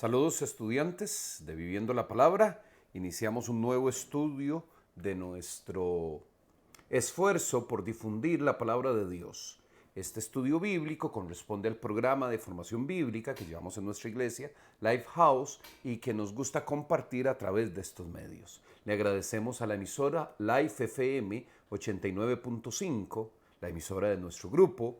Saludos estudiantes de Viviendo la Palabra. Iniciamos un nuevo estudio de nuestro esfuerzo por difundir la palabra de Dios. Este estudio bíblico corresponde al programa de formación bíblica que llevamos en nuestra iglesia, Lifehouse, y que nos gusta compartir a través de estos medios. Le agradecemos a la emisora Life FM 89.5, la emisora de nuestro grupo,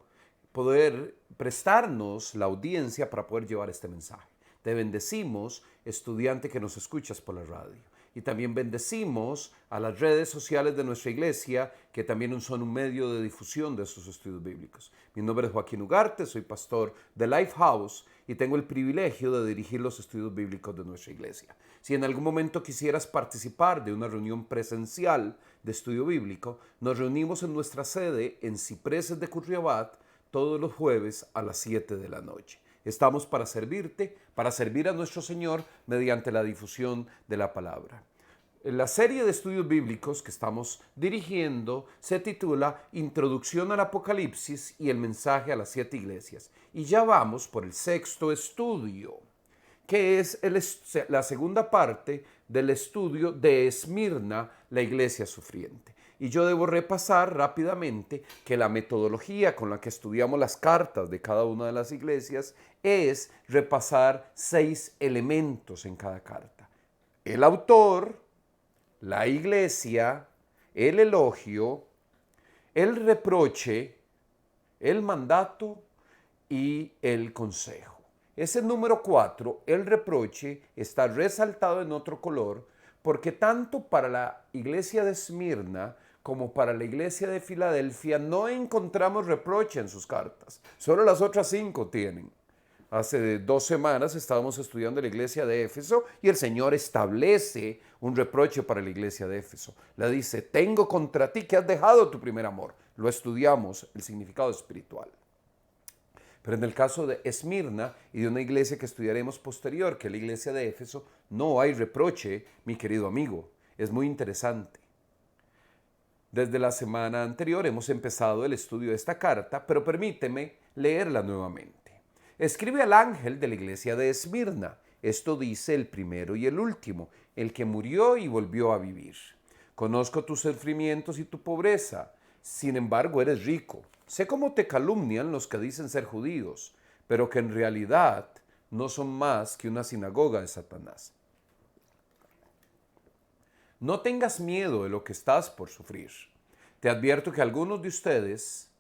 poder prestarnos la audiencia para poder llevar este mensaje. Te bendecimos, estudiante que nos escuchas por la radio. Y también bendecimos a las redes sociales de nuestra iglesia, que también son un medio de difusión de estos estudios bíblicos. Mi nombre es Joaquín Ugarte, soy pastor de Lifehouse y tengo el privilegio de dirigir los estudios bíblicos de nuestra iglesia. Si en algún momento quisieras participar de una reunión presencial de estudio bíblico, nos reunimos en nuestra sede en Cipreses de Curriabat todos los jueves a las 7 de la noche. Estamos para servirte, para servir a nuestro Señor mediante la difusión de la palabra. La serie de estudios bíblicos que estamos dirigiendo se titula Introducción al Apocalipsis y el mensaje a las 7 iglesias. Y ya vamos por el sexto estudio, que es la segunda parte del estudio de Esmirna, la iglesia sufriente. Y yo debo repasar rápidamente que la metodología con la que estudiamos las cartas de cada una de las iglesias es repasar 6 elementos en cada carta: el autor, la iglesia, el elogio, el reproche, el mandato y el consejo. Ese número 4, el reproche, está resaltado en otro color porque tanto para la iglesia de Esmirna como para la iglesia de Filadelfia no encontramos reproche en sus cartas. Solo las otras 5 tienen. Hace 2 semanas estábamos estudiando la iglesia de Éfeso y el Señor establece un reproche para la iglesia de Éfeso. Le dice: tengo contra ti que has dejado tu primer amor. Lo estudiamos, el significado espiritual. Pero en el caso de Esmirna y de una iglesia que estudiaremos posterior, que es la iglesia de Éfeso, no hay reproche, mi querido amigo. Es muy interesante. Desde la semana anterior hemos empezado el estudio de esta carta, pero permíteme leerla nuevamente. Escribe al ángel de la iglesia de Esmirna. Esto dice el primero y el último, el que murió y volvió a vivir. Conozco tus sufrimientos y tu pobreza, sin embargo eres rico. Sé cómo te calumnian los que dicen ser judíos, pero que en realidad no son más que una sinagoga de Satanás. No tengas miedo de lo que estás por sufrir. Te advierto que a algunos de ustedes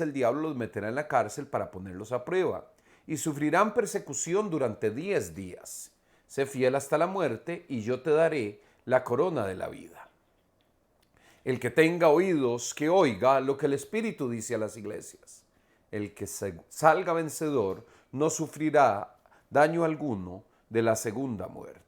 el diablo los meterá en la cárcel para ponerlos a prueba y sufrirán persecución durante 10 días. Sé fiel hasta la muerte y yo te daré la corona de la vida. El que tenga oídos, que oiga lo que el Espíritu dice a las iglesias. El que salga vencedor no sufrirá daño alguno de la segunda muerte.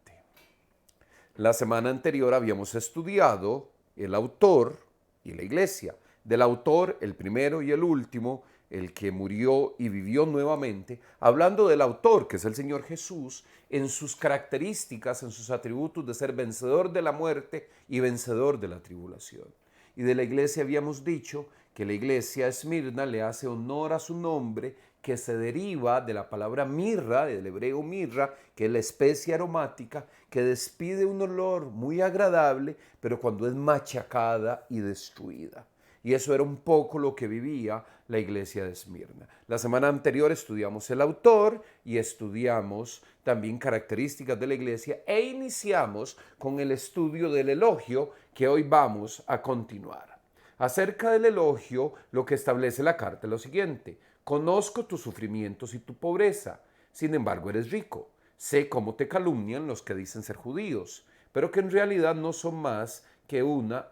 La semana anterior habíamos estudiado el autor y la iglesia. Del autor, el primero y el último, el que murió y vivió nuevamente, hablando del autor, que es el Señor Jesús, en sus características, en sus atributos de ser vencedor de la muerte y vencedor de la tribulación. Y de la iglesia habíamos dicho que la iglesia Esmirna le hace honor a su nombre, que se deriva de la palabra mirra, del hebreo mirra, que es la especie aromática, que despide un olor muy agradable, pero cuando es machacada y destruida. Y eso era un poco lo que vivía la iglesia de Esmirna. La semana anterior estudiamos el autor y estudiamos también características de la iglesia e iniciamos con el estudio del elogio que hoy vamos a continuar. Acerca del elogio, lo que establece la carta es lo siguiente: conozco tus sufrimientos y tu pobreza, sin embargo eres rico. Sé cómo te calumnian los que dicen ser judíos, pero que en realidad no son más que una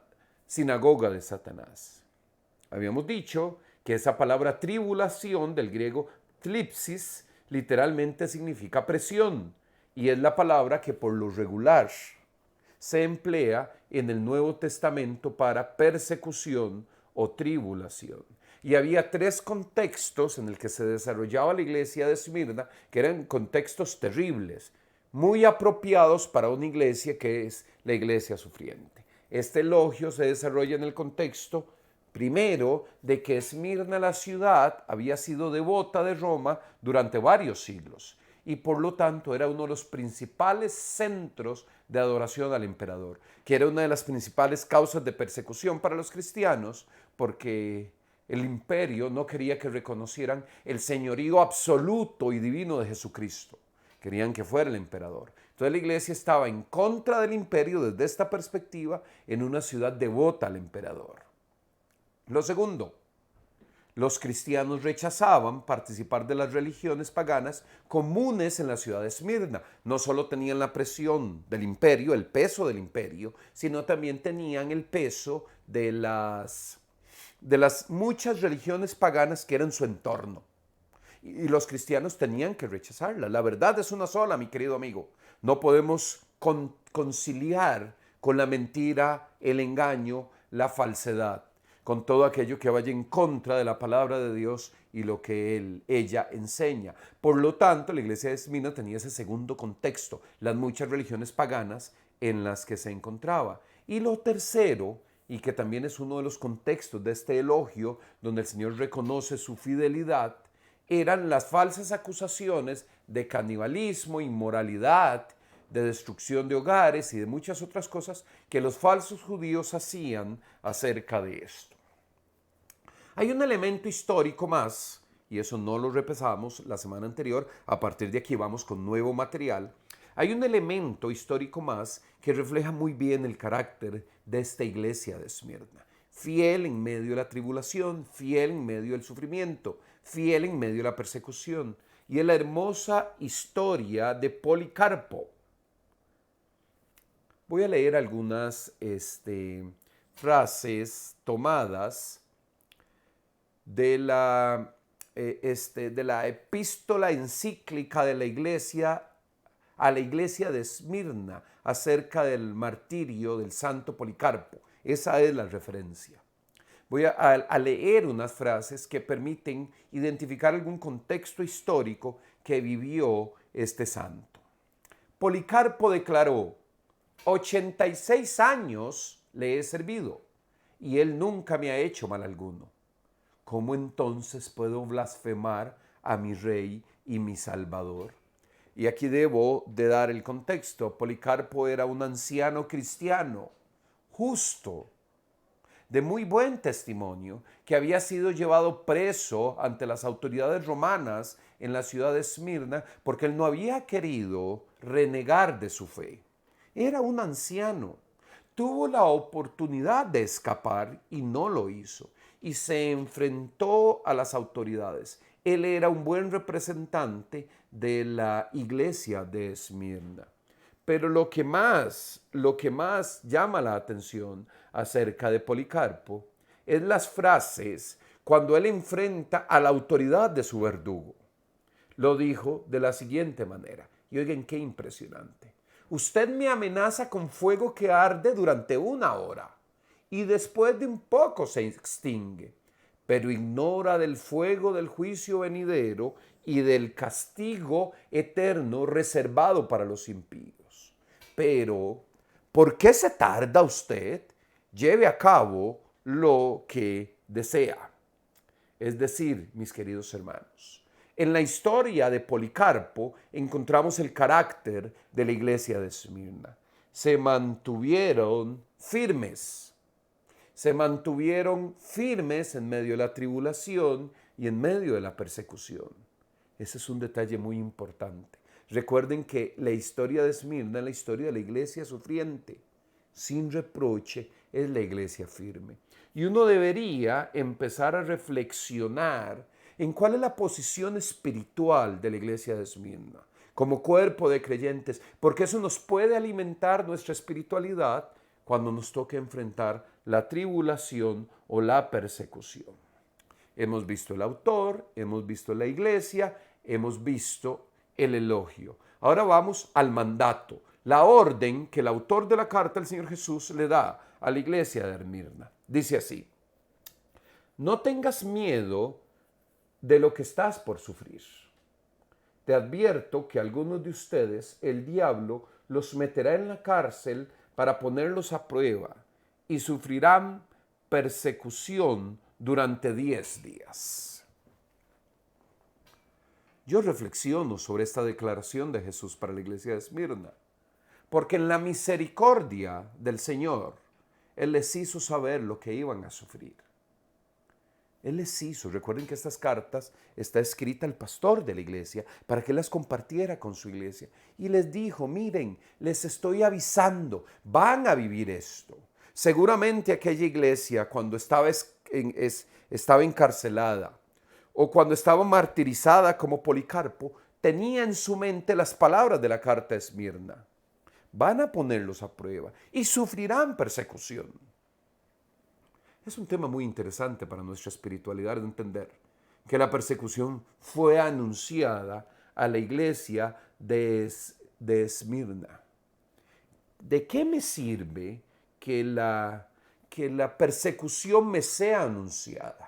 sinagoga de Satanás. Habíamos dicho que esa palabra tribulación, del griego thlipsis, literalmente significa presión, y es la palabra que por lo regular se emplea en el Nuevo Testamento para persecución o tribulación. Y había 3 contextos en el que se desarrollaba la iglesia de Esmirna, que eran contextos terribles, muy apropiados para una iglesia que es la iglesia sufriente. Este elogio se desarrolla en el contexto, primero, de que Esmirna, la ciudad, había sido devota de Roma durante varios siglos. y por lo tanto era uno de los principales centros de adoración al emperador, que era una de las principales causas de persecución para los cristianos, porque el imperio no quería que reconocieran el señorío absoluto y divino de Jesucristo. Querían que fuera el emperador. Entonces la iglesia estaba en contra del imperio desde esta perspectiva, en una ciudad devota al emperador. Lo segundo, los cristianos rechazaban participar de las religiones paganas comunes en la ciudad de Esmirna. No solo tenían la presión del imperio, el peso del imperio, sino también tenían el peso de las muchas religiones paganas que eran su entorno. Y los cristianos tenían que rechazarla. La verdad es una sola, mi querido amigo. No podemos conciliar con la mentira, el engaño, la falsedad, con todo aquello que vaya en contra de la palabra de Dios y lo que ella enseña. Por lo tanto, la iglesia de Esmirna tenía ese segundo contexto, las muchas religiones paganas en las que se encontraba. Y lo tercero, y que también es uno de los contextos de este elogio, donde el Señor reconoce su fidelidad, eran las falsas acusaciones de canibalismo, inmoralidad, de destrucción de hogares y de muchas otras cosas que los falsos judíos hacían acerca de esto. Hay un elemento histórico más, y eso no lo repasamos la semana anterior, a partir de aquí vamos con nuevo material. Hay un elemento histórico más que refleja muy bien el carácter de esta iglesia de Esmirna. Fiel en medio de la tribulación, fiel en medio del sufrimiento, fiel en medio de la persecución. Y es la hermosa historia de Policarpo. Voy a leer algunas frases tomadas de la epístola encíclica de la iglesia a la iglesia de Esmirna acerca del martirio del santo Policarpo. Esa es la referencia. Voy a leer unas frases que permiten identificar algún contexto histórico que vivió este santo. Policarpo declaró: 86 años le he servido y él nunca me ha hecho mal alguno. ¿Cómo entonces puedo blasfemar a mi rey y mi salvador? Y aquí debo de dar el contexto. Policarpo era un anciano cristiano, justo, de muy buen testimonio, que había sido llevado preso ante las autoridades romanas en la ciudad de Esmirna porque él no había querido renegar de su fe. Era un anciano. Tuvo la oportunidad de escapar y no lo hizo. Y se enfrentó a las autoridades. Él era un buen representante de la iglesia de Esmirna. Pero lo que más llama la atención acerca de Policarpo es las frases cuando él enfrenta a la autoridad de su verdugo. Lo dijo de la siguiente manera. Y oigan qué impresionante. Usted me amenaza con fuego que arde durante 1 hora y después de un poco se extingue, pero ignora del fuego del juicio venidero y del castigo eterno reservado para los impíos. Pero, ¿por qué se tarda usted? Lleve a cabo lo que desea. Es decir, mis queridos hermanos, en la historia de Policarpo encontramos el carácter de la iglesia de Esmirna. Se mantuvieron firmes en medio de la tribulación y en medio de la persecución. Ese es un detalle muy importante. Recuerden que la historia de Esmirna es la historia de la iglesia sufriente. Sin reproche es la iglesia firme. Y uno debería empezar a reflexionar en cuál es la posición espiritual de la iglesia de Esmirna como cuerpo de creyentes, porque eso nos puede alimentar nuestra espiritualidad cuando nos toque enfrentar la tribulación o la persecución. Hemos visto el autor, hemos visto la iglesia, hemos visto el elogio. Ahora vamos al mandato, la orden que el autor de la carta, el Señor Jesús, le da a la iglesia de Esmirna. Dice así: no tengas miedo de lo que estás por sufrir. Te advierto que algunos de ustedes el diablo los meterá en la cárcel para ponerlos a prueba y sufrirán persecución durante 10 días. Yo reflexiono sobre esta declaración de Jesús para la iglesia de Esmirna, porque en la misericordia del Señor, Él les hizo saber lo que iban a sufrir. Él les hizo, recuerden que estas cartas está escrita al pastor de la iglesia para que las compartiera con su iglesia. Y les dijo, miren, les estoy avisando, van a vivir esto. Seguramente aquella iglesia cuando estaba encarcelada o cuando estaba martirizada como Policarpo, tenía en su mente las palabras de la carta de Esmirna. Van a ponerlos a prueba y sufrirán persecución. Es un tema muy interesante para nuestra espiritualidad de entender que la persecución fue anunciada a la iglesia de Esmirna. ¿De qué me sirve que la persecución me sea anunciada?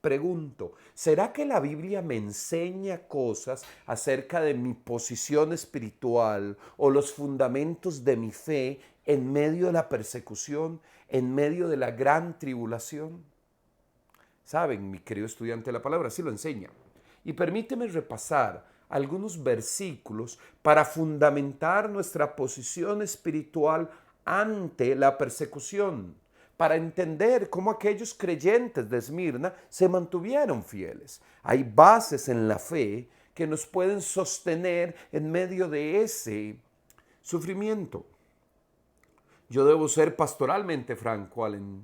Pregunto, ¿será que la Biblia me enseña cosas acerca de mi posición espiritual o los fundamentos de mi fe en medio de la persecución, en medio de la gran tribulación? Saben, mi querido estudiante de la palabra, sí lo enseña. Y permíteme repasar algunos versículos para fundamentar nuestra posición espiritual ante la persecución, para entender cómo aquellos creyentes de Esmirna se mantuvieron fieles. Hay bases en la fe que nos pueden sostener en medio de ese sufrimiento. Yo debo ser pastoralmente franco al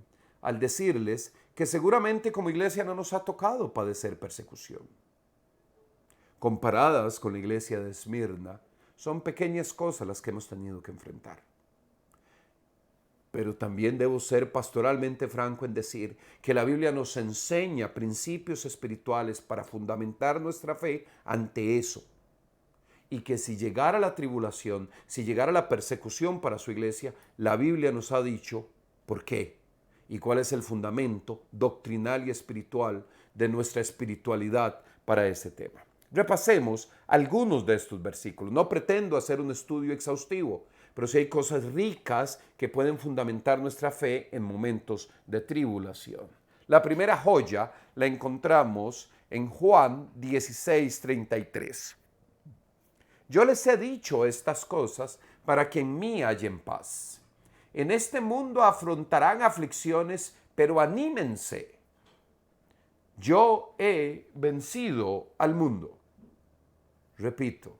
decirles que seguramente como iglesia no nos ha tocado padecer persecución. Comparadas con la iglesia de Esmirna, son pequeñas cosas las que hemos tenido que enfrentar. Pero también debo ser pastoralmente franco en decir que la Biblia nos enseña principios espirituales para fundamentar nuestra fe ante eso. Y que si llegara la tribulación, si llegara la persecución para su iglesia, la Biblia nos ha dicho por qué y cuál es el fundamento doctrinal y espiritual de nuestra espiritualidad para ese tema. Repasemos algunos de estos versículos. No pretendo hacer un estudio exhaustivo, pero sí hay cosas ricas que pueden fundamentar nuestra fe en momentos de tribulación. La primera joya la encontramos en Juan 16:33. Yo les he dicho estas cosas para que en mí hallen paz. En este mundo afrontarán aflicciones, pero anímense. Yo he vencido al mundo. Repito,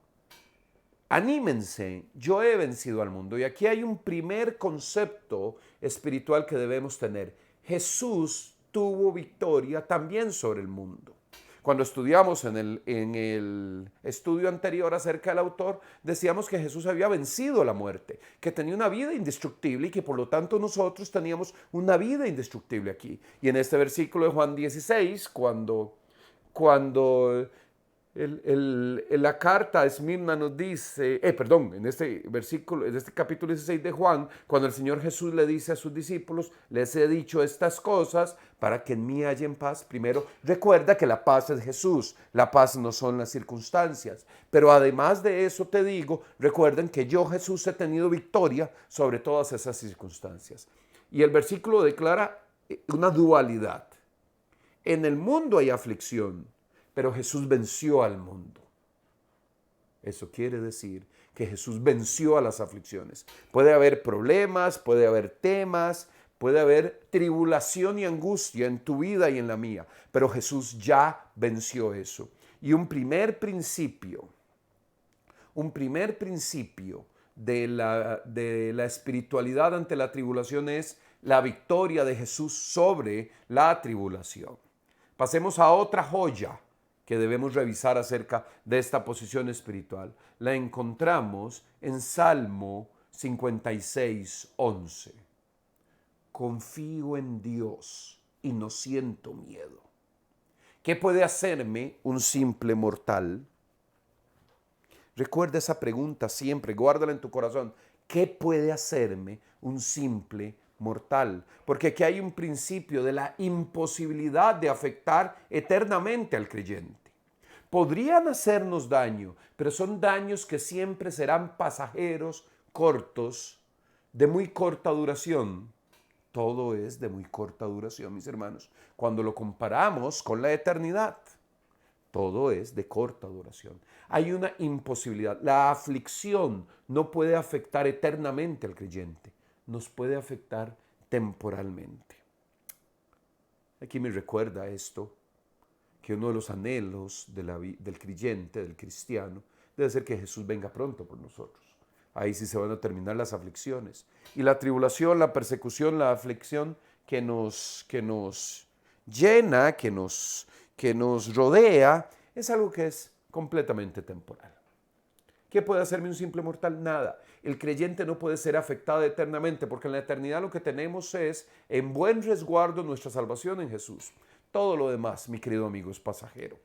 anímense, yo he vencido al mundo. Y aquí hay un primer concepto espiritual que debemos tener. Jesús tuvo victoria también sobre el mundo. Cuando estudiamos en el estudio anterior acerca del autor, decíamos que Jesús había vencido la muerte, que tenía una vida indestructible y que por lo tanto nosotros teníamos una vida indestructible aquí. Y en este versículo de Juan 16, cuando la carta a Esmirna nos dice, en este versículo, en este capítulo 16 de Juan, cuando el Señor Jesús le dice a sus discípulos, les he dicho estas cosas para que en mí hallen paz. Primero, recuerda que la paz es Jesús, la paz no son las circunstancias. Pero además de eso te digo, recuerden que yo, Jesús, he tenido victoria sobre todas esas circunstancias. Y el versículo declara una dualidad. En el mundo hay aflicción, pero Jesús venció al mundo. Eso quiere decir que Jesús venció a las aflicciones. Puede haber problemas, puede haber temas, puede haber tribulación y angustia en tu vida y en la mía, pero Jesús ya venció eso. Y un primer principio de la espiritualidad ante la tribulación es la victoria de Jesús sobre la tribulación. Pasemos a otra joya que debemos revisar acerca de esta posición espiritual. La encontramos en Salmo 56:11. Confío en Dios y no siento miedo. ¿Qué puede hacerme un simple mortal? Recuerda esa pregunta siempre, guárdala en tu corazón. ¿Qué puede hacerme un simple mortal? Porque aquí hay un principio de la imposibilidad de afectar eternamente al creyente. Podrían hacernos daño, pero son daños que siempre serán pasajeros, cortos, de muy corta duración. Todo es de muy corta duración, mis hermanos, cuando lo comparamos con la eternidad. todo es de corta duración. Hay una imposibilidad. La aflicción no puede afectar eternamente al creyente, nos puede afectar temporalmente. Aquí me recuerda esto, que uno de los anhelos del creyente, del cristiano, debe ser que Jesús venga pronto por nosotros. Ahí sí se van a terminar las aflicciones. Y la tribulación, la persecución, la aflicción que nos llena, que nos rodea, es algo que es completamente temporal. ¿Qué puede hacerme un simple mortal? Nada. El creyente no puede ser afectado eternamente, porque en la eternidad lo que tenemos es en buen resguardo nuestra salvación en Jesús. Todo lo demás, mi querido amigo, es pasajero.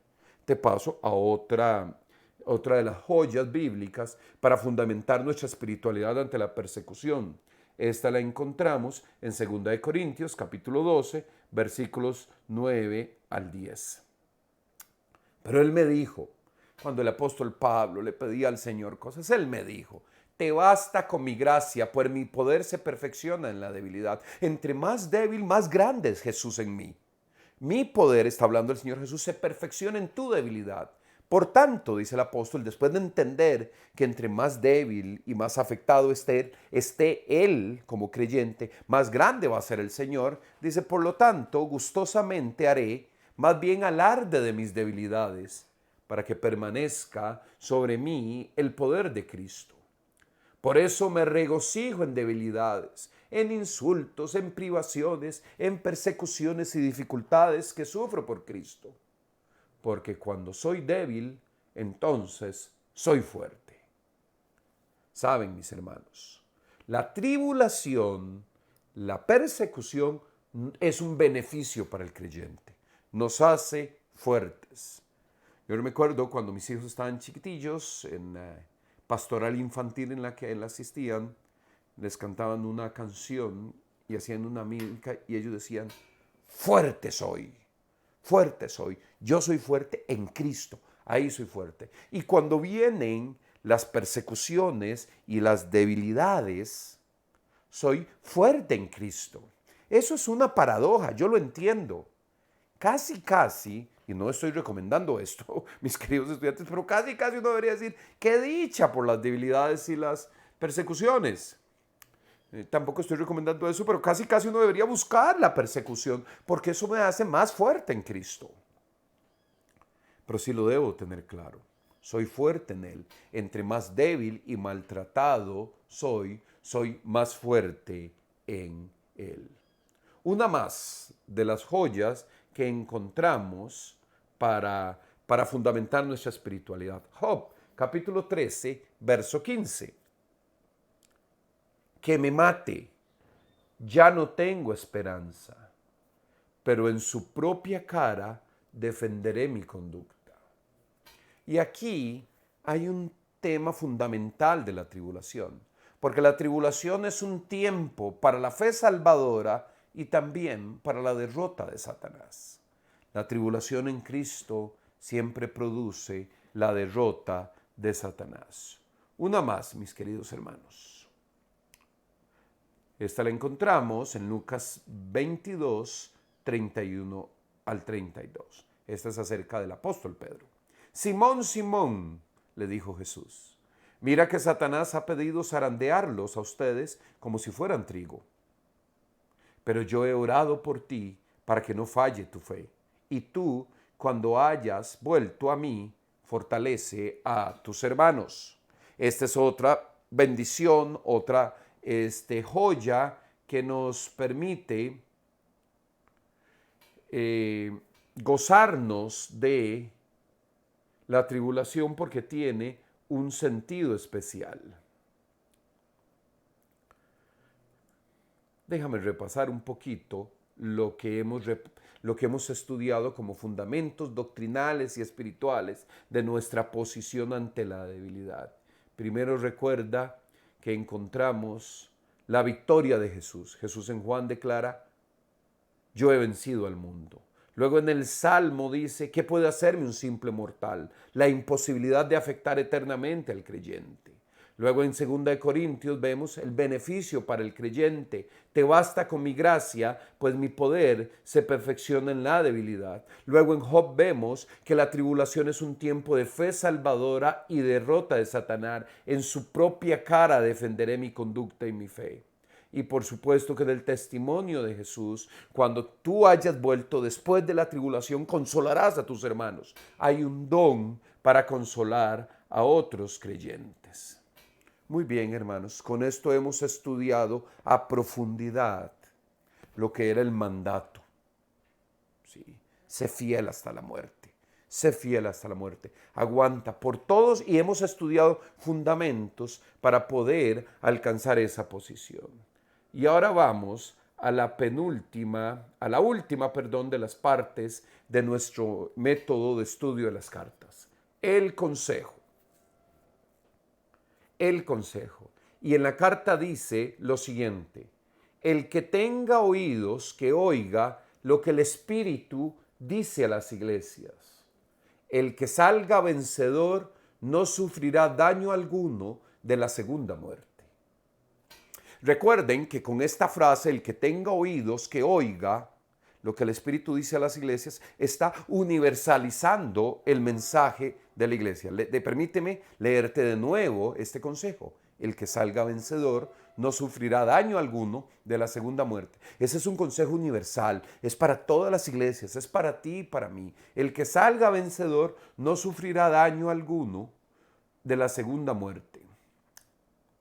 Te paso a otra de las joyas bíblicas para fundamentar nuestra espiritualidad ante la persecución. Esta la encontramos en 2 Corintios capítulo 12, versículos 9 al 10. Pero él me dijo, cuando el apóstol Pablo le pedía al Señor cosas, él me dijo, te basta con mi gracia, pues mi poder se perfecciona en la debilidad. Entre más débil, más grande es Jesús en mí. Mi poder, está hablando el Señor Jesús, se perfecciona en tu debilidad. Por tanto, dice el apóstol, después de entender que entre más débil y más afectado esté él como creyente, más grande va a ser el Señor, dice, por lo tanto, gustosamente haré más bien alarde de mis debilidades, para que permanezca sobre mí el poder de Cristo. Por eso me regocijo en debilidades, en insultos, en privaciones, en persecuciones y dificultades que sufro por Cristo. Porque cuando soy débil, entonces soy fuerte. Saben, mis hermanos, la tribulación, la persecución es un beneficio para el creyente. Nos hace fuertes. Yo me acuerdo cuando mis hijos estaban chiquitillos, en pastoral infantil en la que él asistían, les cantaban una canción y hacían una mímica y ellos decían, fuerte soy, yo soy fuerte en Cristo, ahí soy fuerte. Y cuando vienen las persecuciones y las debilidades, soy fuerte en Cristo. Eso es una paradoja, yo lo entiendo. Casi, y no estoy recomendando esto, mis queridos estudiantes, pero casi uno debería decir, qué dicha por las debilidades y las persecuciones. Tampoco estoy recomendando eso, pero casi uno debería buscar la persecución, porque eso me hace más fuerte en Cristo. Pero sí lo debo tener claro, soy fuerte en Él. Entre más débil y maltratado soy más fuerte en Él. Una más de las joyas que encontramos para fundamentar nuestra espiritualidad. Job, capítulo 13, verso 15. Que me mate, ya no tengo esperanza, pero en su propia cara defenderé mi conducta. Y aquí hay un tema fundamental de la tribulación, porque la tribulación es un tiempo para la fe salvadora y también para la derrota de Satanás. La tribulación en Cristo siempre produce la derrota de Satanás. Una más, mis queridos hermanos. Esta la encontramos en Lucas 22, 31 al 32. Esta es acerca del apóstol Pedro. Simón, Simón, le dijo Jesús, mira que Satanás ha pedido zarandearlos a ustedes como si fueran trigo. Pero yo he orado por ti para que no falle tu fe. Y tú, cuando hayas vuelto a mí, fortalece a tus hermanos. Esta es otra bendición, otra joya que nos permite gozarnos de la tribulación porque tiene un sentido especial. Déjame repasar un poquito lo que hemos estudiado como fundamentos doctrinales y espirituales de nuestra posición ante la debilidad. Primero recuerda que encontramos la victoria de Jesús. Jesús en Juan declara, yo he vencido al mundo. Luego en el Salmo dice, ¿qué puede hacerme un simple mortal? La imposibilidad de afectar eternamente al creyente. Luego en 2 Corintios vemos el beneficio para el creyente. Te basta con mi gracia, pues mi poder se perfecciona en la debilidad. Luego en Job vemos que la tribulación es un tiempo de fe salvadora y derrota de Satanás. En su propia cara defenderé mi conducta y mi fe. Y por supuesto que del testimonio de Jesús, cuando tú hayas vuelto después de la tribulación, consolarás a tus hermanos. Hay un don para consolar a otros creyentes. Muy bien, hermanos, con esto hemos estudiado a profundidad lo que era el mandato. ¿Sí? Sé fiel hasta la muerte. Sé fiel hasta la muerte. Aguanta por todos y hemos estudiado fundamentos para poder alcanzar esa posición. Y ahora vamos a la última, de las partes de nuestro método de estudio de las cartas. El consejo. El consejo. Y en la carta dice lo siguiente: el que tenga oídos, que oiga lo que el Espíritu dice a las iglesias. El que salga vencedor no sufrirá daño alguno de la segunda muerte. Recuerden que con esta frase, el que tenga oídos, que oiga lo que el Espíritu dice a las iglesias, está universalizando el mensaje de la iglesia. Permíteme leerte de nuevo este consejo. El que salga vencedor no sufrirá daño alguno de la segunda muerte. Ese es un consejo universal, es para todas las iglesias, es para ti y para mí. El que salga vencedor no sufrirá daño alguno de la segunda muerte.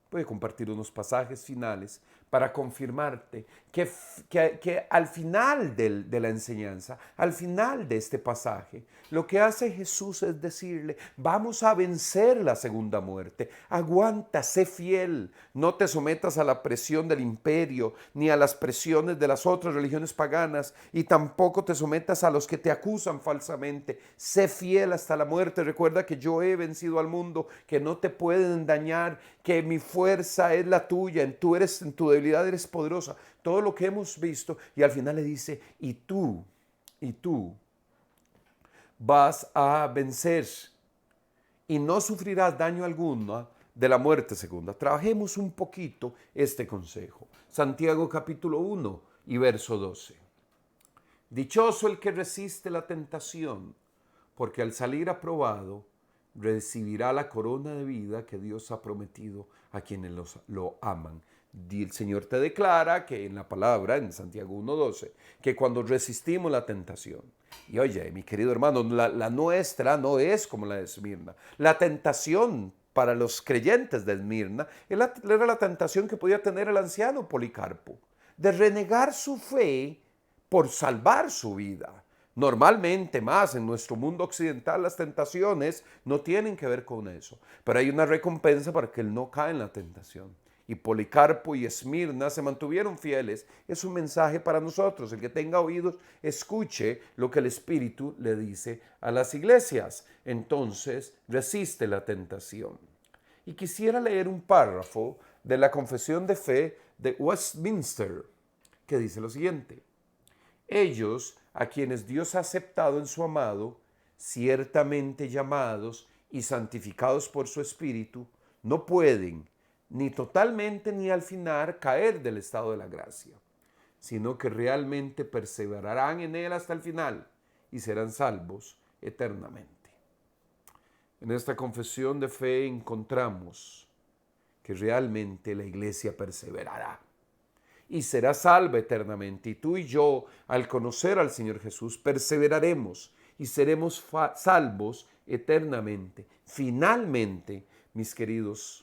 Voy a compartir unos pasajes finales para confirmarte que al final de la enseñanza, al final de este pasaje, lo que hace Jesús es decirle: vamos a vencer la segunda muerte. Aguanta, sé fiel, no te sometas a la presión del imperio, ni a las presiones de las otras religiones paganas, y tampoco te sometas a los que te acusan falsamente. Sé fiel hasta la muerte. Recuerda que yo he vencido al mundo, que no te pueden dañar, que mi fuerza es la tuya, en tu debilidad eres poderosa. Todo lo que hemos visto, y al final le dice: y tú vas a vencer y no sufrirás daño alguno de la muerte segunda. Trabajemos un poquito este consejo. Santiago capítulo 1 y verso 12. Dichoso el que resiste la tentación, porque al salir aprobado recibirá la corona de vida que Dios ha prometido a quienes lo aman. El Señor te declara que en la palabra, en Santiago 1:12, que cuando resistimos la tentación, y oye, mi querido hermano, la nuestra no es como la de Esmirna. La tentación para los creyentes de Esmirna era la tentación que podía tener el anciano Policarpo, de renegar su fe por salvar su vida. Normalmente más en nuestro mundo occidental las tentaciones no tienen que ver con eso, pero hay una recompensa para que él no cae en la tentación. Y Policarpo y Esmirna se mantuvieron fieles. Es un mensaje para nosotros. El que tenga oídos, escuche lo que el Espíritu le dice a las iglesias. Entonces, resiste la tentación. Y quisiera leer un párrafo de la Confesión de Fe de Westminster, que dice lo siguiente: ellos, a quienes Dios ha aceptado en su amado, ciertamente llamados y santificados por su Espíritu, no pueden, ni totalmente ni al final, caer del estado de la gracia, sino que realmente perseverarán en él hasta el final y serán salvos eternamente. En esta confesión de fe encontramos que realmente la iglesia perseverará y será salva eternamente. Y tú y yo, al conocer al Señor Jesús, perseveraremos y seremos salvos eternamente. Finalmente, mis queridos,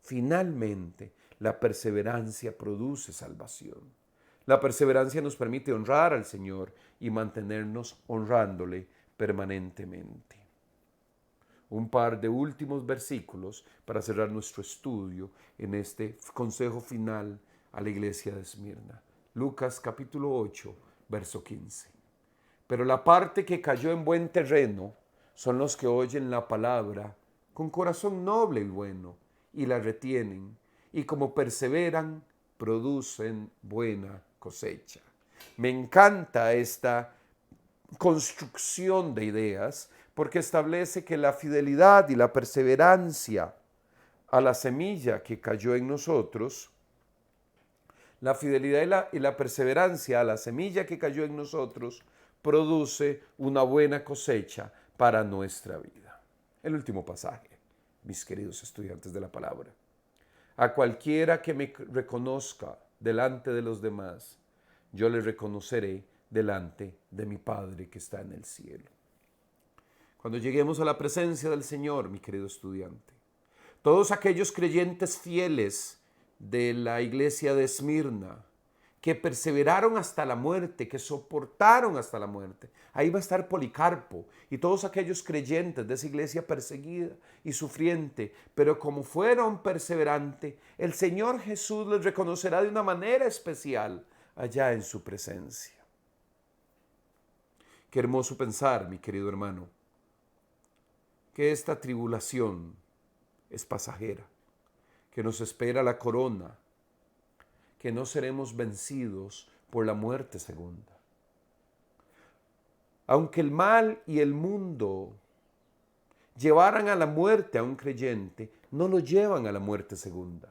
finalmente la perseverancia produce salvación. La perseverancia nos permite honrar al Señor y mantenernos honrándole permanentemente. Un par de últimos versículos para cerrar nuestro estudio en este consejo final a la iglesia de Esmirna. Lucas capítulo 8, verso 15. Pero la parte que cayó en buen terreno son los que oyen la palabra con corazón noble y bueno y la retienen, y como perseveran, producen buena cosecha. Me encanta esta construcción de ideas porque establece que la fidelidad y la perseverancia a la semilla que cayó en nosotros, la fidelidad y la perseverancia a la semilla que cayó en nosotros produce una buena cosecha para nuestra vida. El último pasaje, mis queridos estudiantes de la palabra. A cualquiera que me reconozca delante de los demás, yo le reconoceré delante de mi Padre que está en el cielo. Cuando lleguemos a la presencia del Señor, mi querido estudiante, todos aquellos creyentes fieles de la iglesia de Esmirna, que perseveraron hasta la muerte, que soportaron hasta la muerte. Ahí va a estar Policarpo y todos aquellos creyentes de esa iglesia perseguida y sufriente, pero como fueron perseverantes, el Señor Jesús les reconocerá de una manera especial allá en su presencia. Qué hermoso pensar, mi querido hermano, que esta tribulación es pasajera, que nos espera la corona, que no seremos vencidos por la muerte segunda. Aunque el mal y el mundo llevaran a la muerte a un creyente, no lo llevan a la muerte segunda.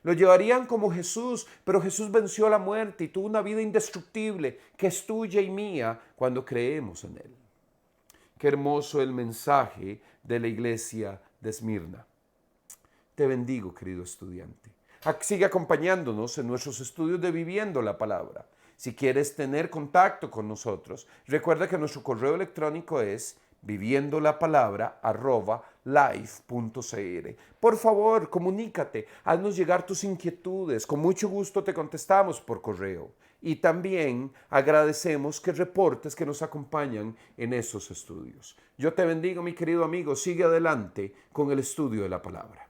Lo llevarían como Jesús, pero Jesús venció la muerte y tuvo una vida indestructible que es tuya y mía cuando creemos en Él. Qué hermoso el mensaje de la iglesia de Esmirna. Te bendigo, querido estudiante. Sigue acompañándonos en nuestros estudios de Viviendo la Palabra. Si quieres tener contacto con nosotros, recuerda que nuestro correo electrónico es viviendolapalabra@life.cr. Por favor, comunícate, haznos llegar tus inquietudes. Con mucho gusto te contestamos por correo. Y también agradecemos que reportes que nos acompañan en esos estudios. Yo te bendigo, mi querido amigo. Sigue adelante con el estudio de la palabra.